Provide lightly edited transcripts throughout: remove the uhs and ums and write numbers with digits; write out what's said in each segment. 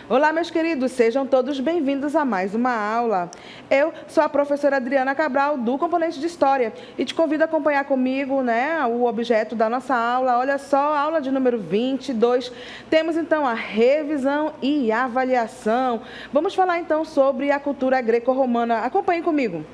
Olá, meus queridos, sejam todos bem-vindos a mais uma aula. Eu sou a professora Adriana Cabral, do componente de História, e te convido a acompanhar comigo, o objeto da nossa aula. Olha só, aula de número 22. Temos, então, a revisão e avaliação. Vamos falar, então, sobre a cultura greco-romana. Acompanhe comigo.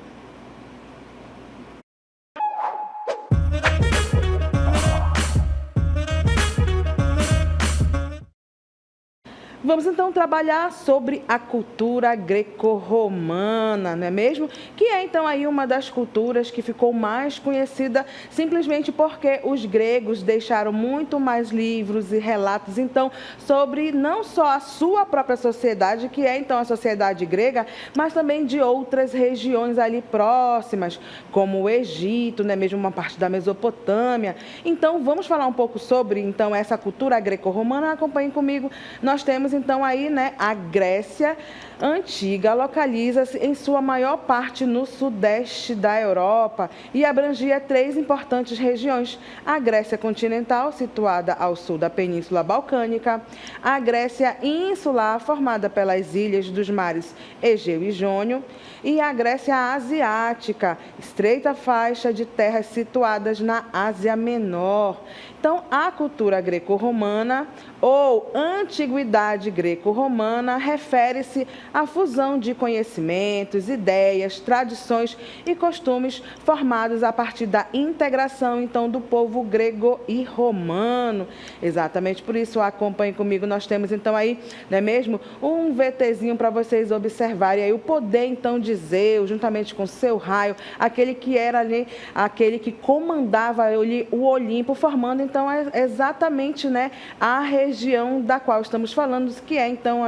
Vamos então trabalhar sobre a cultura greco-romana, não é mesmo? Que é então aí uma das culturas que ficou mais conhecida simplesmente porque os gregos deixaram muito mais livros e relatos então sobre não só a sua própria sociedade, que é então a sociedade grega, mas também de outras regiões ali próximas, como o Egito, não é mesmo, uma parte da Mesopotâmia. Então vamos falar um pouco sobre então essa cultura greco-romana. Acompanhem comigo. Nós temos então aí, a Grécia Antiga localiza-se em sua maior parte no sudeste da Europa e abrangia 3 importantes regiões: a Grécia continental, situada ao sul da Península Balcânica, a Grécia insular, formada pelas ilhas dos mares Egeu e Jônio, e a Grécia asiática, estreita faixa de terras situadas na Ásia Menor. Então, a cultura greco-romana ou antiguidade greco-romana refere-se à fusão de conhecimentos, ideias, tradições e costumes formados a partir da integração, então, do povo grego e romano. Exatamente por isso, acompanhe comigo, nós temos, então, aí, não é mesmo, um VTzinho para vocês observarem aí o poder, então, de Zeus, juntamente com seu raio, aquele que era ali, aquele que comandava ali o Olimpo, formando, então, exatamente, a região da qual estamos falando, que é, então,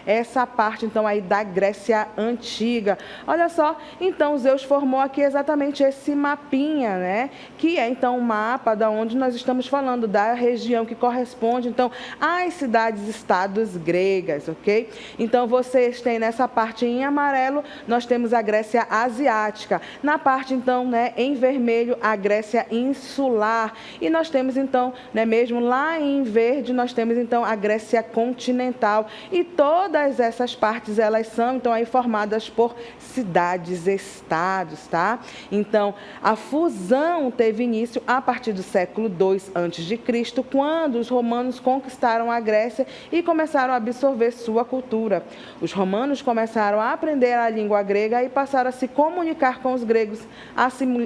essa parte, então, aí da Grécia Antiga. Olha só, então, Zeus formou aqui exatamente esse mapinha, que é, então, o mapa da onde nós estamos falando, da região que corresponde, então, às cidades-estados gregas, ok? Então, vocês têm nessa parte em amarelo, nós temos a Grécia asiática. Na parte, então, em vermelho, a Grécia insular. E nós temos, então, mesmo lá em verde, nós temos, então, a Grécia continental. E todas essas partes, elas são, então, aí formadas por cidades-estados, tá? Então, a fusão teve início a partir do século II a.C., quando os romanos conquistaram a Grécia e começaram a absorver sua cultura. Os romanos começaram a aprender a língua grega e passaram a se comunicar com os gregos,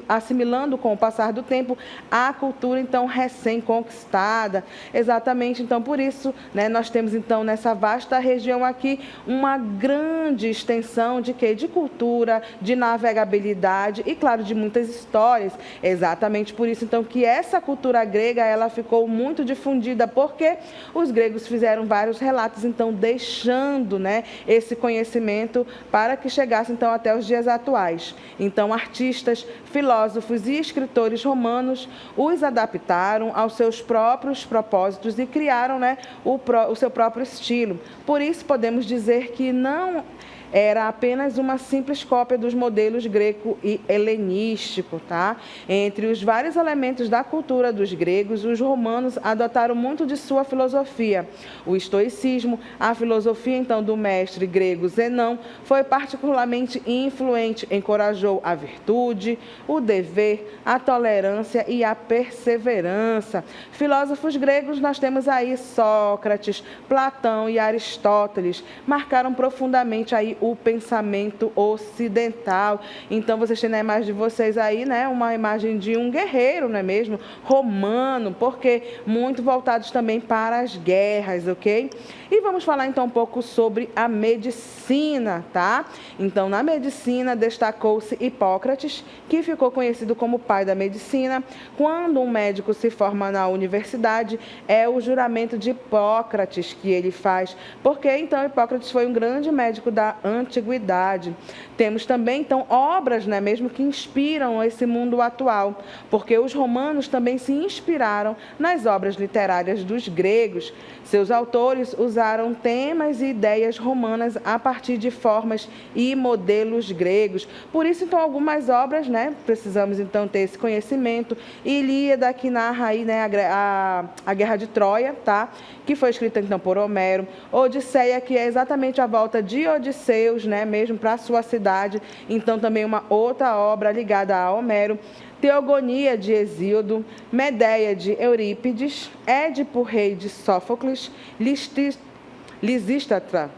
assimilando com o passar do tempo a cultura, então, recém-conquistada. Exatamente, então, por isso, nós temos, então, nessa vasta região aqui, uma grande extensão de quê? De cultura, de navegabilidade e, claro, de muitas histórias. Exatamente por isso, então, que essa cultura grega, ela ficou muito difundida, porque os gregos fizeram vários relatos, então, deixando, esse conhecimento para que chegasse, então, até os dias atuais. Então, artistas, filósofos e escritores romanos os adaptaram aos seus próprios propósitos e criaram, o seu próprio estilo. Por isso, podemos dizer que não era apenas uma simples cópia dos modelos greco e helenístico, tá? Entre os vários elementos da cultura dos gregos, os romanos adotaram muito de sua filosofia. O estoicismo, a filosofia, então, do mestre grego Zenão, foi particularmente influente, encorajou a virtude, o dever, a tolerância e a perseverança. Filósofos gregos, nós temos aí Sócrates, Platão e Aristóteles, marcaram profundamente aí o pensamento ocidental. Então, vocês têm na imagem de vocês aí, uma imagem de um guerreiro, não é mesmo? Romano, porque muito voltados também para as guerras, ok? E vamos falar, então, um pouco sobre a medicina, tá? Então, na medicina, destacou-se Hipócrates, que ficou conhecido como pai da medicina. Quando um médico se forma na universidade, é o juramento de Hipócrates que ele faz, porque, então, Hipócrates foi um grande médico da antiguidade. Temos também, então, obras, né, mesmo que inspiram esse mundo atual, porque os romanos também se inspiraram nas obras literárias dos gregos. Seus autores usaram temas e ideias romanas a partir de formas e modelos gregos. Por isso, então, algumas obras, né, precisamos, então, ter esse conhecimento. Ilíada, que narra aí, né, a Guerra de Troia, tá? Que foi escrita, então, por Homero. Odisseia, que é exatamente a volta de Odisseus, né, mesmo para a sua cidade. Então, também uma outra obra ligada a Homero. Teogonia, de Hesíodo. Medeia, de Eurípides. Édipo, rei, de Sófocles. Lisístrata,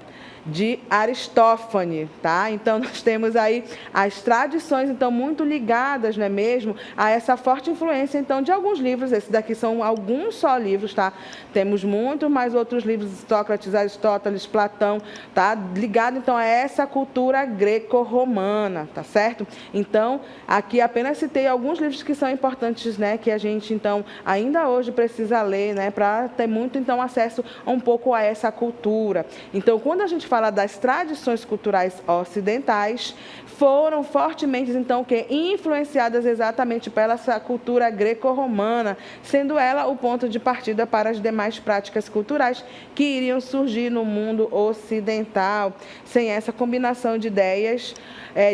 de Aristófanes, tá? Então, nós temos aí as tradições, então, muito ligadas, não é mesmo, a essa forte influência, então, de alguns livros. Esses daqui são alguns só livros, tá? Temos muito mais outros livros, Sócrates, Aristóteles, Platão, tá? Ligado, então, a essa cultura greco-romana, tá certo? Então, aqui apenas citei alguns livros que são importantes, né, que a gente, então, ainda hoje precisa ler, né, para ter muito, então, acesso um pouco a essa cultura. Então, quando a gente fala das tradições culturais ocidentais, foram fortemente, então, que influenciadas exatamente pela essa cultura greco-romana, sendo ela o ponto de partida para as demais práticas culturais que iriam surgir no mundo ocidental. Sem essa combinação de ideias,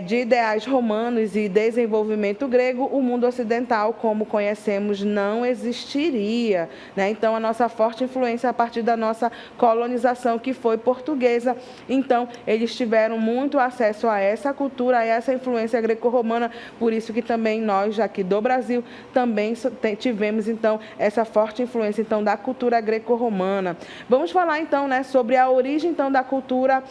de ideais romanos e desenvolvimento grego, o mundo ocidental, como conhecemos, não existiria, né? Então, a nossa forte influência a partir da nossa colonização, que foi portuguesa. Então, eles tiveram muito acesso a essa cultura, a essa influência greco-romana, por isso que também nós, aqui do Brasil, também tivemos, então, essa forte influência, então, da cultura greco-romana. Vamos falar, então, né, sobre a origem, então, da cultura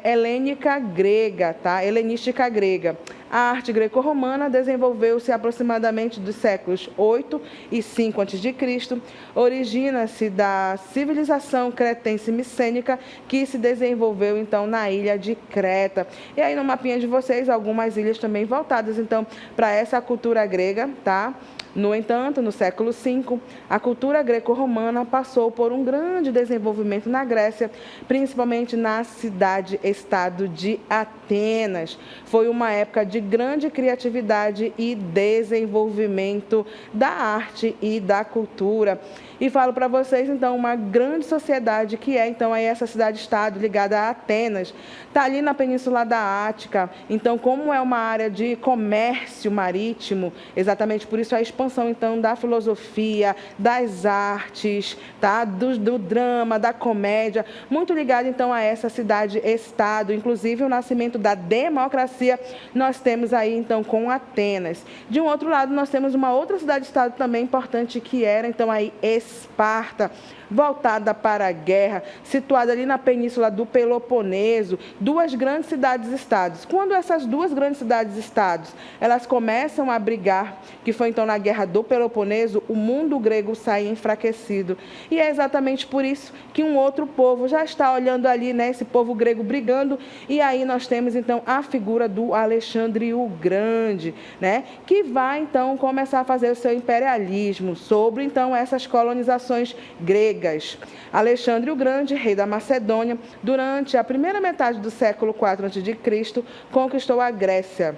helênica grega, tá? Helenística grega. A arte greco-romana desenvolveu-se aproximadamente dos séculos 8 e 5 a.C., origina-se da civilização cretense-micênica, que se desenvolveu, então, na ilha de Creta. E aí, no mapinha de vocês, algumas ilhas também voltadas, então, para essa cultura grega, tá? No entanto, no século V, a cultura greco-romana passou por um grande desenvolvimento na Grécia, principalmente na cidade-estado de Atenas. Foi uma época de grande criatividade e desenvolvimento da arte e da cultura. E falo para vocês, então, uma grande sociedade que é, então, aí essa cidade-estado ligada a Atenas. Está ali na Península da Ática. Então, como é uma área de comércio marítimo, exatamente por isso a expansão, então, da filosofia, das artes, tá? do drama, da comédia, muito ligado, então, a essa cidade-estado. Inclusive, o nascimento da democracia, nós temos aí, então, com Atenas. De um outro lado, nós temos uma outra cidade-estado também importante, que era, então, aí Esparta, voltada para a guerra, situada ali na península do Peloponeso, duas grandes cidades-estados. Quando essas duas grandes cidades-estados, elas começam a brigar, que foi então na guerra do Peloponeso, o mundo grego sai enfraquecido. E é exatamente por isso que um outro povo já está olhando ali, né, esse povo grego brigando, e aí nós temos então a figura do Alexandre o Grande, né, que vai então começar a fazer o seu imperialismo sobre então essas colonizações gregas. Alexandre o Grande, rei da Macedônia, durante a primeira metade do século IV a.C., conquistou a Grécia.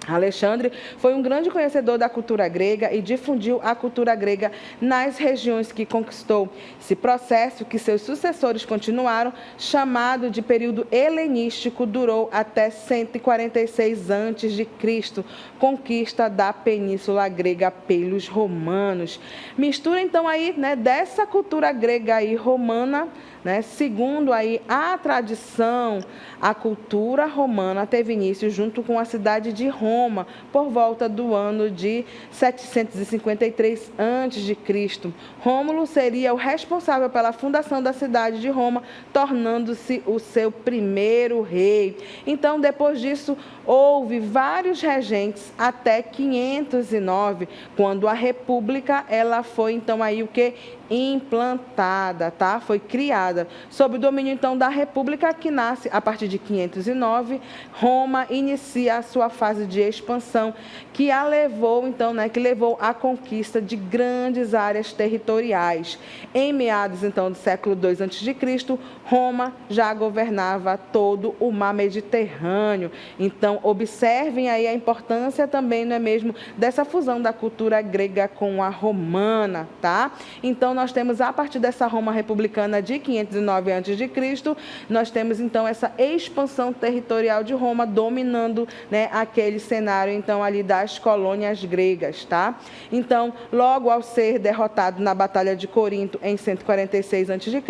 Alexandre foi um grande conhecedor da cultura grega e difundiu a cultura grega nas regiões que conquistou. Esse processo, que seus sucessores continuaram, chamado de período helenístico, durou até 146 a.C., conquista da Península Grega pelos romanos. Mistura, então, aí, né, dessa cultura grega e romana, né, segundo aí a tradição, a cultura romana teve início junto com a cidade de Roma, por volta do ano de 753 a.C. Rômulo seria o responsável pela fundação da cidade de Roma, tornando-se o seu primeiro rei. Então, depois disso, houve vários regentes até 509, quando a República ela foi então aí o que implantada, tá? Foi criada sob o domínio então da República, que nasce a partir de 509. Roma inicia a sua fase de expansão, que a levou então, que levou à conquista de grandes áreas territoriais. Em meados então do século II a.C., Roma já governava todo o mar Mediterrâneo. Então, observem aí a importância também, não é mesmo, dessa fusão da cultura grega com a romana, tá? Então, nós temos, a partir dessa Roma republicana de 509 a.C., nós temos, então, essa expansão territorial de Roma, dominando, aquele cenário, então, ali das colônias gregas, tá? Então, logo ao ser derrotado na Batalha de Corinto, em 146 a.C.,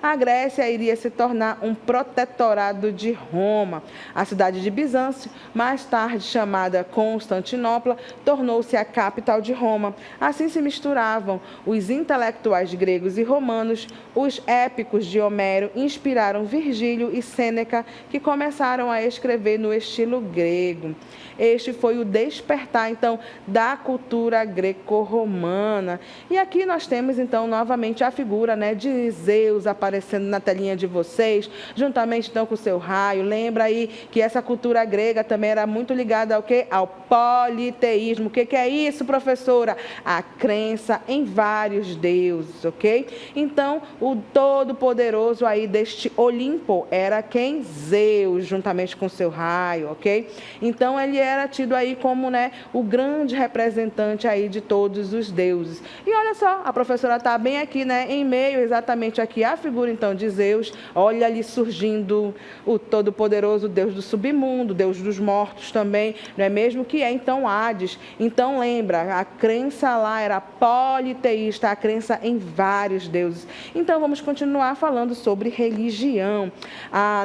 a Grécia iria se tornar um protetorado de Roma. A cidade de Bizâncio, mais tarde chamada Constantinopla, tornou-se a capital de Roma. Assim se misturavam os intelectuais gregos e romanos. Os épicos de Homero inspiraram Virgílio e Sêneca, que começaram a escrever no estilo grego. Este foi o despertar, então, da cultura greco-romana. E aqui nós temos, então, novamente a figura, de Zeus aparecendo na telinha de vocês, juntamente, então, com o seu raio. Lembra aí que essa cultura grega também era muito ligada ao quê? Ao politeísmo. O que é isso, professora? A crença em vários deuses, ok? Então, o todo-poderoso aí deste Olimpo era quem? Zeus, juntamente com o seu raio, ok? Então, ele era tido aí como, o grande representante aí de todos os deuses. E olha só, a professora está bem aqui, em meio exatamente aqui à figura, então, de Zeus. Olha ali surgindo o todo-poderoso Deus do submundo, Deus dos mortos também, não é mesmo? Que é, então, Hades. Então, lembra, a crença lá era politeísta, a crença em vários deuses. Então, vamos continuar falando sobre religião.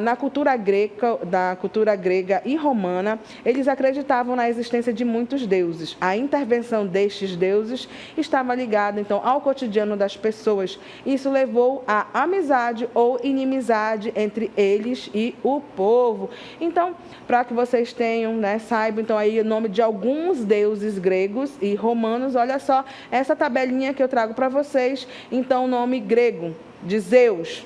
Na cultura grega e romana, eles acreditavam na existência de muitos deuses. A intervenção destes deuses estava ligada, então, ao cotidiano das pessoas. Isso levou à amizade ou inimizade entre eles e o povo. Então, para que vocês tenham, saibam, então, aí o nome de alguns deuses gregos e romanos, olha só, essa tabelinha que eu trago para vocês. Então, o nome grego de Zeus,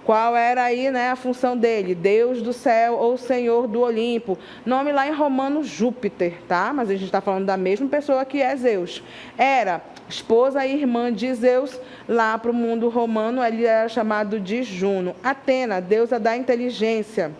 Qual era aí, a função dele? Deus do céu ou Senhor do Olimpo. Nome lá em romano, Júpiter, tá? Mas a gente está falando da mesma pessoa que é Zeus. Era esposa e irmã de Zeus. Lá para o mundo romano, ele era chamado de Juno. Atena, deusa da inteligência.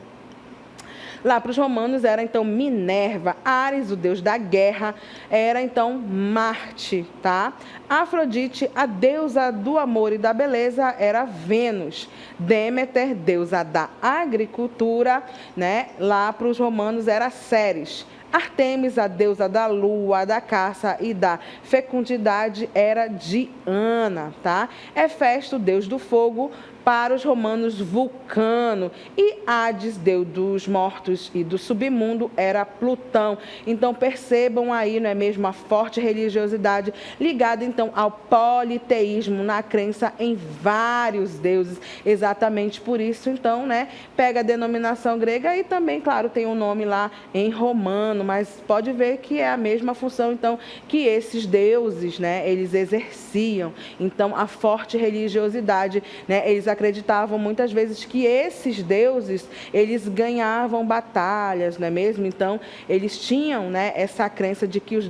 Lá para os romanos era, então, Minerva. Ares, o deus da guerra, era, então, Marte, tá? Afrodite, a deusa do amor e da beleza, era Vênus. Deméter, deusa da agricultura, Lá para os romanos era Ceres. Artemis, a deusa da lua, da caça e da fecundidade, era Diana, tá? Hefesto, deus do fogo, para os romanos, Vulcano. E Hades, deus dos mortos e do submundo, era Plutão. Então, percebam aí, não é mesmo, a forte religiosidade ligada, então, ao politeísmo, na crença em vários deuses. Exatamente por isso, então, pega a denominação grega e também, claro, tem um nome lá em romano, mas pode ver que é a mesma função, então, que esses deuses, eles exerciam. Então, a forte religiosidade, eles acreditavam muitas vezes que esses deuses, eles ganhavam batalhas, não é mesmo? Então, eles tinham, essa crença de que os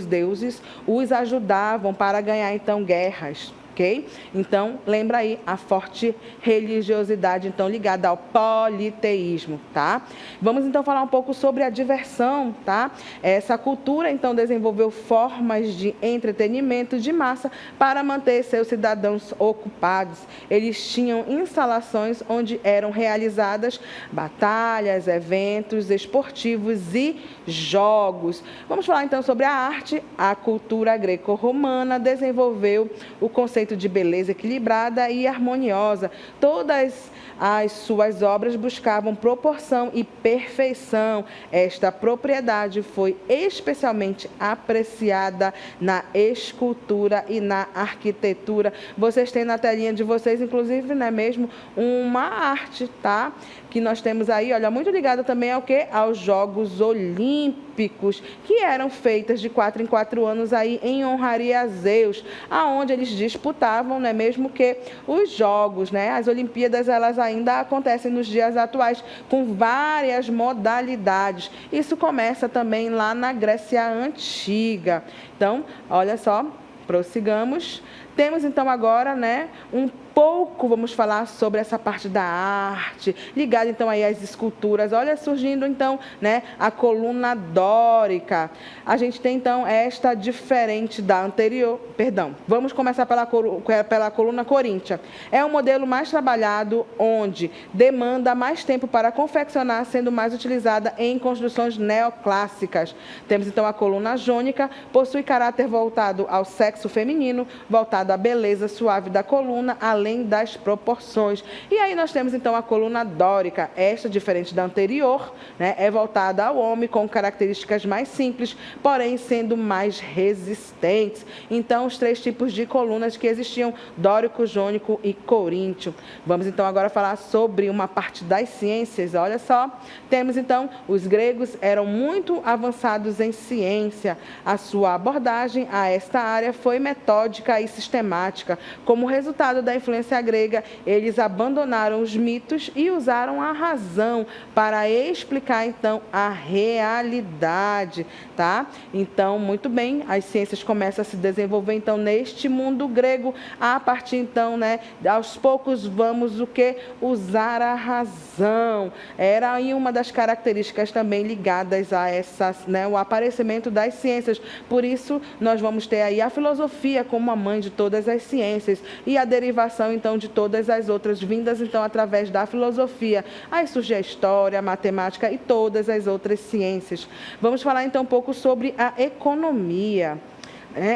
deuses os ajudavam para ganhar, então, guerras. Ok? Então, lembra aí a forte religiosidade, então, ligada ao politeísmo, tá? Vamos, então, falar um pouco sobre a diversão, tá? Essa cultura, então, desenvolveu formas de entretenimento de massa para manter seus cidadãos ocupados. Eles tinham instalações onde eram realizadas batalhas, eventos esportivos e jogos. Vamos falar, então, sobre a arte. A cultura greco-romana desenvolveu o conceito conceito de beleza equilibrada e harmoniosa. Todas as suas obras buscavam proporção e perfeição. Esta propriedade foi especialmente apreciada na escultura e na arquitetura. Vocês têm na telinha de vocês, inclusive, não é mesmo, uma arte, tá? Que nós temos aí, olha, muito ligada também ao quê? Aos Jogos Olímpicos, que eram feitas de 4 em 4 anos aí em honraria a Zeus, aonde eles disputavam, não é mesmo, que os jogos, né? As Olimpíadas, elas ainda acontecem nos dias atuais com várias modalidades. Isso começa também lá na Grécia Antiga. Então, olha só, prossigamos. Temos então agora, né, um pouco, vamos falar sobre essa parte da arte, ligada então aí às esculturas. Olha, surgindo então, né, a coluna dórica. A gente tem então esta diferente da anterior, perdão, vamos começar pela coluna coríntia. É um modelo mais trabalhado, onde demanda mais tempo para confeccionar, sendo mais utilizada em construções neoclássicas. Temos então a coluna jônica, possui caráter voltado ao sexo feminino, voltado à beleza suave da coluna, além das proporções. E aí nós temos então a coluna dórica. Esta, diferente da anterior, né, é voltada ao homem, com características mais simples, porém sendo mais resistentes. Então, os 3 tipos de colunas que existiam: dórico, jônico e coríntio. Vamos então agora falar sobre uma parte das ciências. Olha só, temos então, os gregos eram muito avançados em ciência. A sua abordagem a esta área foi metódica e sistemática. Como resultado da influência grega, eles abandonaram os mitos e usaram a razão para explicar então a realidade, tá? Então, muito bem, as ciências começam a se desenvolver então neste mundo grego. A partir então, né, aos poucos vamos o que? Usar a razão. Era aí uma das características também ligadas a essas, né, o aparecimento das ciências. Por isso, nós vamos ter aí a filosofia como a mãe de todas as ciências e a derivação então de todas as outras, vindas então através da filosofia. Aí surge a história, a matemática e todas as outras ciências. Vamos falar então um pouco sobre a economia.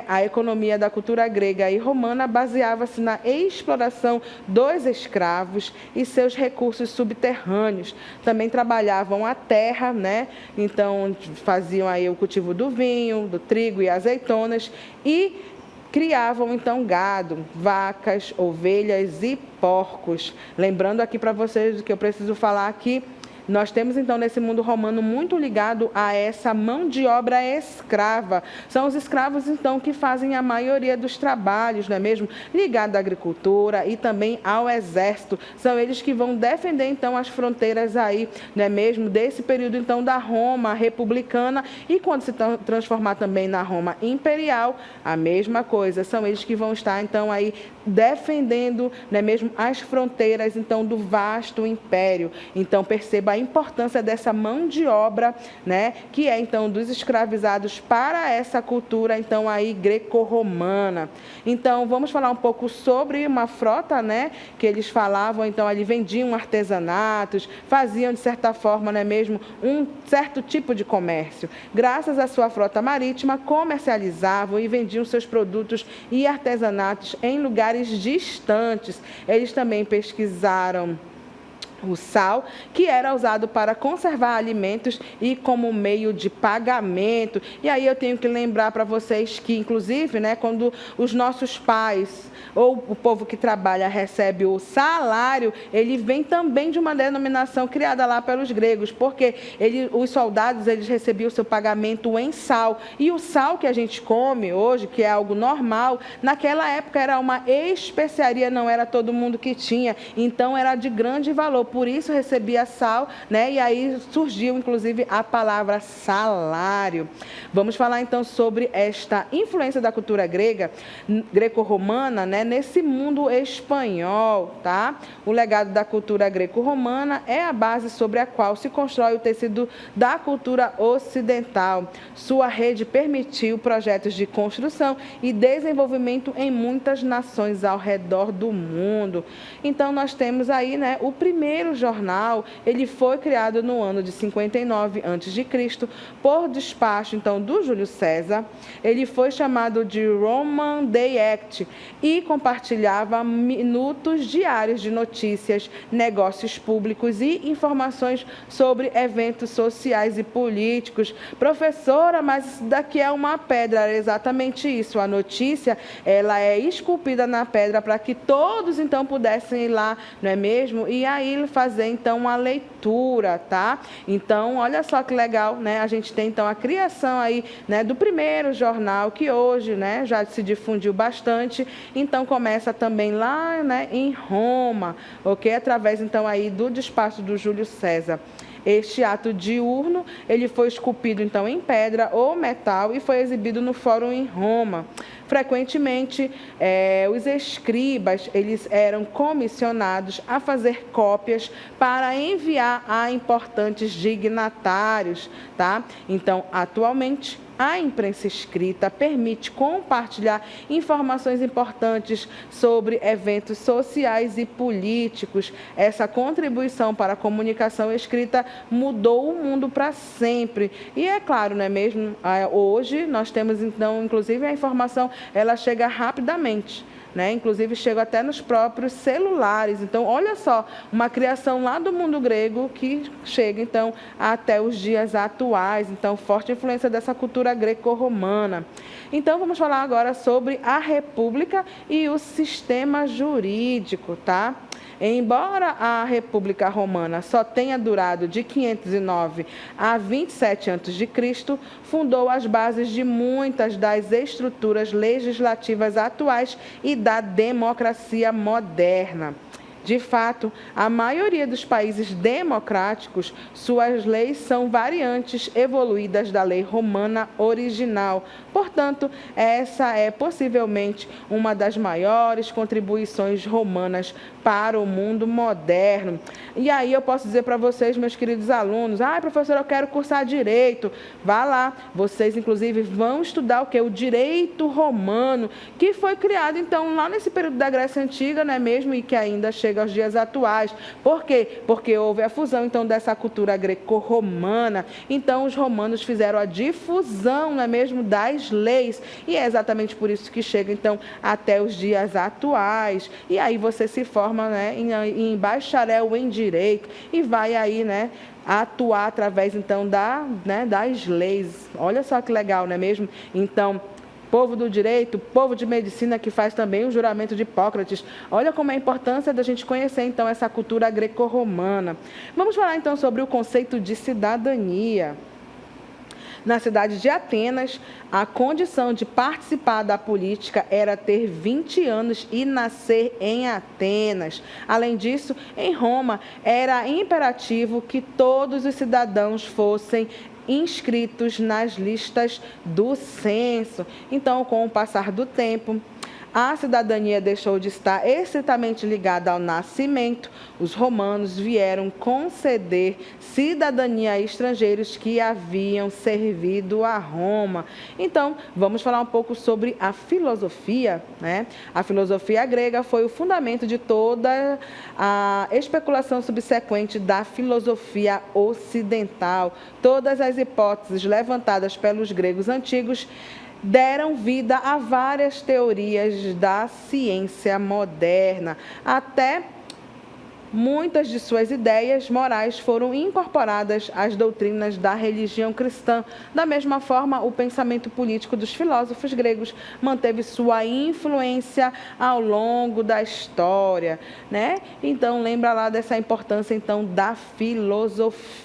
A economia da cultura grega e romana baseava-se na exploração dos escravos e seus recursos subterrâneos. Também trabalhavam a terra, né? Então faziam aí o cultivo do vinho, do trigo e azeitonas, e criavam então gado, vacas, ovelhas e porcos. Lembrando aqui para vocês que eu preciso falar aqui, nós temos então nesse mundo romano muito ligado a essa mão de obra escrava. São os escravos então que fazem a maioria dos trabalhos, não é mesmo? Ligado à agricultura e também ao exército. São eles que vão defender então as fronteiras aí, não é mesmo? Desse período então da Roma republicana, e quando se transformar também na Roma imperial, a mesma coisa. São eles que vão estar então aí defendendo, não é mesmo, as fronteiras então do vasto império. Então perceba a importância dessa mão de obra, né, que é então dos escravizados para essa cultura então aí greco-romana. Então vamos falar um pouco sobre uma frota, né, que eles falavam, então ali vendiam artesanatos, faziam de certa forma, não é mesmo, um certo tipo de comércio. Graças à sua frota marítima, comercializavam e vendiam seus produtos e artesanatos em lugares distantes. Eles também pesquisaram o sal, que era usado para conservar alimentos e como meio de pagamento. E aí eu tenho que lembrar para vocês que, inclusive, né, quando os nossos pais ou o povo que trabalha recebe o salário, ele vem também de uma denominação criada lá pelos gregos, porque os soldados, eles recebiam o seu pagamento em sal. E o sal que a gente come hoje, que é algo normal, naquela época era uma especiaria, não era todo mundo que tinha, então era de grande valor. Por isso recebia sal, né? E aí surgiu, inclusive, a palavra salário. Vamos falar, então, sobre esta influência da cultura grega, greco-romana, né, nesse mundo espanhol, tá? O legado da cultura greco-romana é a base sobre a qual se constrói o tecido da cultura ocidental. Sua rede permitiu projetos de construção e desenvolvimento em muitas nações ao redor do mundo. Então, nós temos aí, né, o primeiro primeiro jornal, ele foi criado no ano de 59 a.C., por despacho, então, do Júlio César. Ele foi chamado de Roman Day Act e compartilhava minutos diários de notícias, negócios públicos e informações sobre eventos sociais e políticos. Professora, mas isso daqui é uma pedra. Era exatamente isso. A notícia, ela é esculpida na pedra para que todos, então, pudessem ir lá, não é mesmo? E aí fazer, então, uma leitura, tá? Então, olha só que legal, né? A gente tem, então, a criação aí, né, do primeiro jornal, que hoje, né, já se difundiu bastante. Então, começa também lá, né, em Roma, ok? Através, então, aí do despacho do Júlio César. Este ato diurno, ele foi esculpido, então, em pedra ou metal e foi exibido no Fórum em Roma. Frequentemente, os escribas, eles eram comissionados a fazer cópias para enviar a importantes dignatários, tá? Então, atualmente, a imprensa escrita permite compartilhar informações importantes sobre eventos sociais e políticos. Essa contribuição para a comunicação escrita mudou o mundo para sempre. E é claro, não é mesmo? Hoje nós temos, então, inclusive a informação, ela chega rapidamente, né? Inclusive chega até nos próprios celulares. Então, olha só, uma criação lá do mundo grego que chega, então, até os dias atuais. Então, forte influência dessa cultura greco-romana. Então, vamos falar agora sobre a República e o sistema jurídico, tá? Embora a República Romana só tenha durado de 509 a 27 a.C., fundou as bases de muitas das estruturas legislativas atuais e da democracia moderna. De fato, a maioria dos países democráticos, suas leis são variantes evoluídas da lei romana original. Portanto, essa é possivelmente uma das maiores contribuições romanas para o mundo moderno. E aí eu posso dizer para vocês, meus queridos alunos, professor, eu quero cursar Direito. Vá lá, vocês inclusive vão estudar o quê? O Direito Romano, que foi criado então lá nesse período da Grécia Antiga, não é mesmo? E que ainda chega aos dias atuais. Por quê? Porque houve a fusão então dessa cultura greco-romana. Então os romanos fizeram a difusão, não é mesmo, das leis. E é exatamente por isso que chega então até os dias atuais. E aí você se forma, né, em bacharel em Direito e vai aí, né, atuar através então das leis. Olha só que legal, não é mesmo? Então, povo do direito, povo de medicina que faz também o juramento de Hipócrates. Olha como é a importância da gente conhecer, então, essa cultura greco-romana. Vamos falar, então, sobre o conceito de cidadania. Na cidade de Atenas, a condição de participar da política era ter 20 anos e nascer em Atenas. Além disso, em Roma, era imperativo que todos os cidadãos fossem inscritos nas listas do censo. Então, com o passar do tempo, a cidadania deixou de estar estritamente ligada ao nascimento. Os romanos vieram conceder cidadania a estrangeiros que haviam servido a Roma. Então, vamos falar um pouco sobre a filosofia, né? A filosofia grega foi o fundamento de toda a especulação subsequente da filosofia ocidental. Todas as hipóteses levantadas pelos gregos antigos deram vida a várias teorias da ciência moderna. Até muitas de suas ideias morais foram incorporadas às doutrinas da religião cristã. Da mesma forma, o pensamento político dos filósofos gregos manteve sua influência ao longo da história, né? Então, lembra lá dessa importância então da filosofia,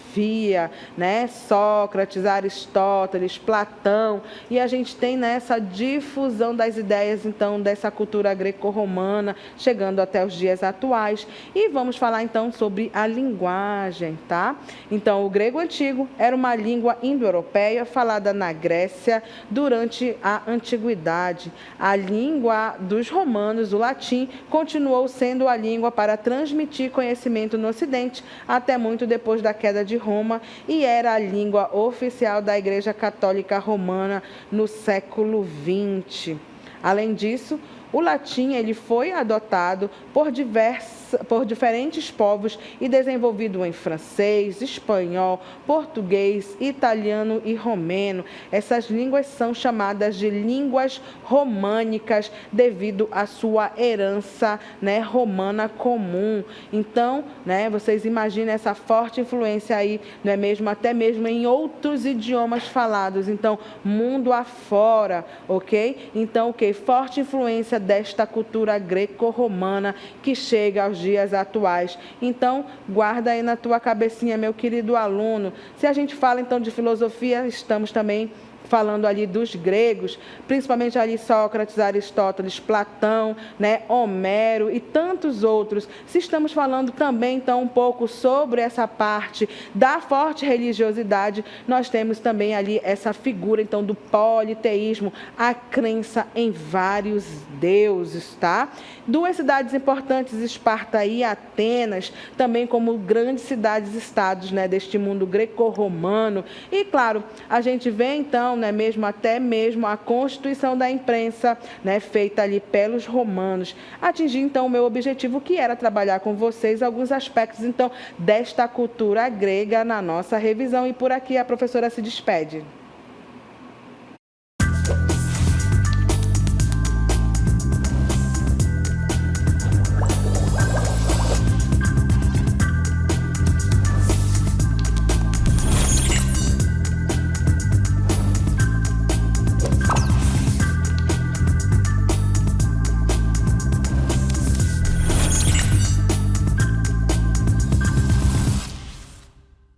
né? Sócrates, Aristóteles, Platão, e a gente tem nessa difusão das ideias então dessa cultura greco-romana chegando até os dias atuais. E vamos falar então sobre a linguagem, tá? Então, o grego antigo era uma língua indo-europeia falada na Grécia durante a antiguidade. A língua dos romanos, o latim, continuou sendo a língua para transmitir conhecimento no Ocidente até muito depois da queda de Roma e era a língua oficial da Igreja Católica Romana no século XX. Além disso, O latim ele foi adotado por diferentes povos e desenvolvido em francês, espanhol, português, italiano e romeno. Essas línguas são chamadas de línguas românicas devido à sua herança, né, romana comum. Então, né, vocês imaginem essa forte influência aí, não é mesmo? Até mesmo em outros idiomas falados. Então, mundo afora, ok? Então, ok? Forte influência desta cultura greco-romana que chega aos dias atuais. Então, guarda aí na tua cabecinha, meu querido aluno. Se a gente fala então de filosofia, estamos também falando ali dos gregos, principalmente ali Sócrates, Aristóteles, Platão, né, Homero e tantos outros. Se estamos falando também então um pouco sobre essa parte da forte religiosidade, nós temos também ali essa figura então do politeísmo, a crença em vários deuses, tá? Duas cidades importantes, Esparta e Atenas, também como grandes cidades-estados, né, deste mundo greco-romano. E claro, a gente vê então, né, até mesmo a constituição da imprensa, né, feita ali pelos romanos. Atingi então o meu objetivo, que era trabalhar com vocês alguns aspectos então desta cultura grega na nossa revisão. E por aqui a professora se despede.